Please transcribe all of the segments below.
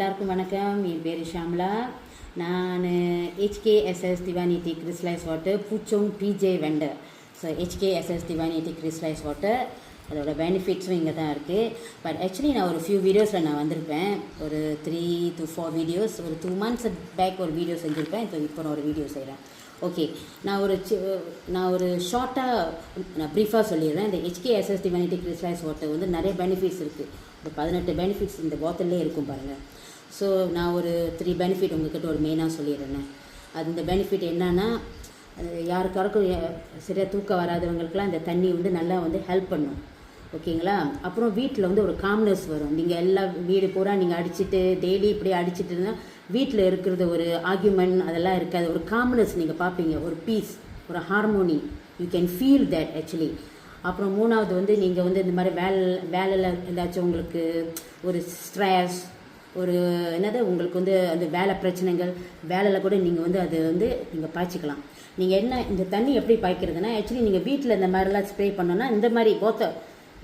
எல்லாருக்கும் வணக்கம். என் பேர் ஷாம்லா. நான் HKSS divinity crystallise water Puchong PJ vendor. So HKSS divinity crystallise water அதோட பெனிஃபிட்ஸும் இங்கே தான் இருக்குது. பட் ஆக்சுவலி நான் ஒரு ஃபியூ வீடியோஸில் நான் வந்திருப்பேன். ஒரு 3 to 4 வீடியோஸ், ஒரு 2 months பேக் ஒரு வீடியோ செஞ்சுருப்பேன். இப்போ நான் ஒரு வீடியோ செய்கிறேன். ஓகே, நான் ஒரு ஷார்ட்டாக நான் ப்ரீஃபாக சொல்லிடுறேன். இந்த HKSS டிவைனிட்டி கிறிஸ்டலைஸ் வாட்டர் வந்து நிறைய பெனிஃபிட்ஸ் இருக்குது. ஒரு 18 பெனிஃபிட்ஸ் இந்த பாட்டிலே இருக்கும் பாருங்கள். ஸோ நான் ஒரு 3 பெனிஃபிட் உங்கள்கிட்ட ஒரு மெயினாக சொல்லிடுறேன். அது இந்த பெனிஃபிட் என்னன்னா, யாருக்காருக்கும் சரியாக தூக்கம் வராதவங்களுக்குலாம் இந்த தண்ணி வந்து நல்லா வந்து ஹெல்ப் பண்ணும். ஓகேங்களா? அப்புறம் வீட்டில் வந்து ஒரு காம்னஸ் வரும். நீங்கள் எல்லா வீடு பூரா நீங்கள் அடிச்சுட்டு டெய்லி இப்படியே அடிச்சுட்டு இருந்தால் வீட்டில் இருக்கிறது ஒரு ஆர்கியூமெண்ட் அதெல்லாம் இருக்காது. ஒரு காம்னஸ் நீங்கள் பார்ப்பீங்க, ஒரு பீஸ், ஒரு harmony, you can feel that actually. அப்புறம் 3வது வந்து நீங்கள் வந்து இந்த மாதிரி வேலையில் ஏதாச்சும் உங்களுக்கு ஒரு ஸ்ட்ரெஸ், ஒரு உங்களுக்கு வந்து அந்த வேலை பிரச்சனைகள், வேலையில் கூட நீங்கள் வந்து அது வந்து நீங்கள் பாய்ச்சிக்கலாம். நீங்கள் என்ன இந்த தண்ணி எப்படி பாய்க்கிறதுனா, ஆக்சுவலி நீங்கள் வீட்டில் இந்த மாதிரிலாம் ஸ்ப்ரே பண்ணோன்னா இந்த மாதிரி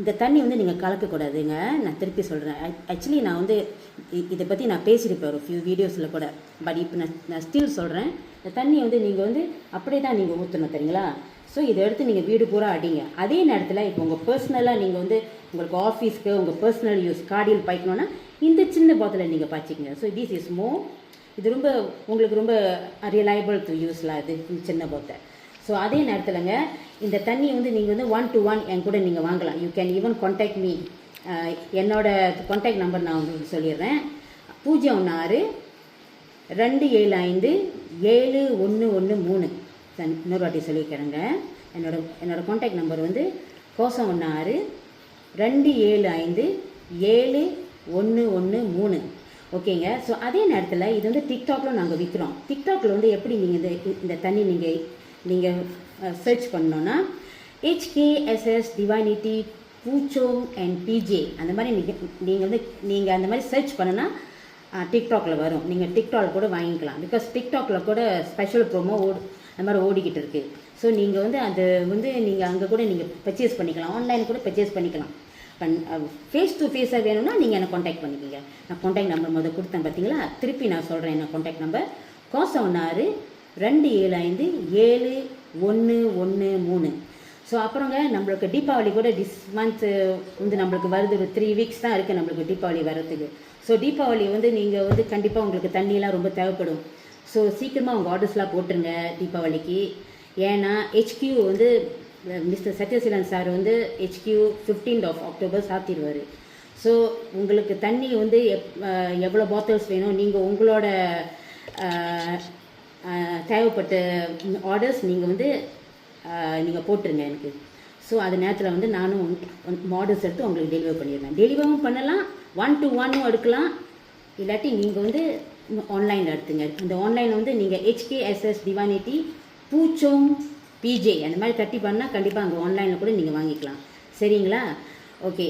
இந்த தண்ணி வந்து நீங்கள் கலக்கக்கூடாதுங்க. நான் திருப்பி சொல்கிறேன். ஆக்சுவலி நான் வந்து இதை பற்றி நான் பேசியிருப்பேன் ஒரு ஃபியூ வீடியோஸில் கூட. பட் இப்போ நான் ஸ்டில் சொல்கிறேன். இந்த தண்ணியை வந்து நீங்கள் வந்து அப்படியே தான் நீங்கள் ஊற்றணும், தெரியுங்களா? ஸோ இதை எடுத்து நீங்கள் வீடு பூரா அடிங்க. அதே நேரத்தில் இப்போ உங்கள் பர்சனலாக நீங்கள் வந்து உங்களுக்கு ஆஃபீஸ்க்கு உங்கள் பர்சனல் யூஸ் கார்டியல் பாய்க்கணுன்னா இந்த சின்ன பாட்டிலை நீங்கள் பாய்ச்சிக்கங்க. ஸோ திஸ் இஸ் இது ரொம்ப உங்களுக்கு ரொம்ப ரிலையபிள் டு யூஸ்லாம் இது சின்ன பாட்டில். ஸோ அதே நேரத்தில்ங்க இந்த தண்ணி வந்து நீங்கள் வந்து 1 to 1 என் கூட நீங்கள் வாங்கலாம். You can even contact me. என்னோட கான்டாக்ட் நம்பர் நான் உங்களுக்கு சொல்லிடுறேன். 016-275-7113. இன்னொரு வாட்டி சொல்லிக்கிறேங்க. என்னோட கான்டாக்ட் நம்பர் வந்து 016-275-7113. ஓகேங்க. ஸோ அதே நேரத்தில் இது வந்து டிக்டாக்ல நாங்கள் விற்கிறோம். டிக்டாக்ல வந்து எப்படி நீங்கள் இந்த தண்ணி நீங்கள் சர்ச் பண்ணோன்னா HKSS divinity Puchong and PJ அந்த மாதிரி நீங்கள் அந்த மாதிரி சர்ச் பண்ணனா டிக்டாக்ல வரும். நீங்கள் டிக்டாக் கூட வாங்கிக்கலாம். பிகாஸ் டிக்டாக்ல கூட ஸ்பெஷல் ப்ரோமோ அந்த மாதிரி ஓடிக்கிட்டு இருக்குது. ஸோ நீங்கள் வந்து அது வந்து நீங்கள் அங்கே கூட நீங்கள் பர்ச்சேஸ் பண்ணிக்கலாம். ஆன்லைன் கூட பர்ச்சேஸ் பண்ணிக்கலாம். ஃபேஸ் டு ஃபேஸாக வேணும்னா நீங்கள் என்னை காண்டாக்ட் பண்ணிக்கோங்க. நான் காண்டாக்ட் நம்பர் கொடுத்தேன் பார்த்தீங்களா? திருப்பி நான் சொல்கிறேன். என்ன காண்டாக்ட் நம்பர் 016-275-7113. ஸோ அப்புறங்க நம்மளுக்கு தீபாவளி கூட திஸ் மந்த் வந்து நம்மளுக்கு வருது. ஒரு 3 weeks தான் இருக்குது நம்மளுக்கு தீபாவளி வர்றதுக்கு. ஸோ தீபாவளி வந்து நீங்கள் வந்து கண்டிப்பாக உங்களுக்கு தண்ணியெலாம் ரொம்ப தேவைப்படும். ஸோ சீக்கிரமாக உங்கள் ஆர்டர்ஸ்லாம் போட்டுருங்க தீபாவளிக்கு. ஏன்னா HQ வந்து மிஸ்டர் சத்யசீலன் சார் வந்து HQ 15th October சாத்திடுவார். ஸோ உங்களுக்கு தண்ணி வந்து எவ்வளோ பாட்டில்ஸ் வேணும் நீங்கள் உங்களோட தேவைப்பட்ட ஆர்டர்ஸ் நீங்கள் வந்து நீங்கள் போட்டுருங்க எனக்கு. ஸோ அது நேரத்தில் வந்து நானும் ஆர்டர்ஸ் எடுத்து உங்களுக்கு டெலிவர் பண்ணிடுவேன். டெலிவரும் பண்ணலாம், 1 to 1 எடுக்கலாம். இல்லாட்டி நீங்கள் வந்து ஆன்லைனில் எடுத்துங்க. இந்த ஆன்லைனில் வந்து நீங்கள் HKSS டிவைனிட்டி பூச்சோங் பிஜே அந்த மாதிரி தட்டி பண்ணால் கண்டிப்பாக அங்கே ஆன்லைனில் கூட நீங்கள் வாங்கிக்கலாம். சரிங்களா? ஓகே,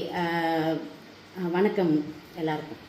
வணக்கம் எல்லாருக்கும்.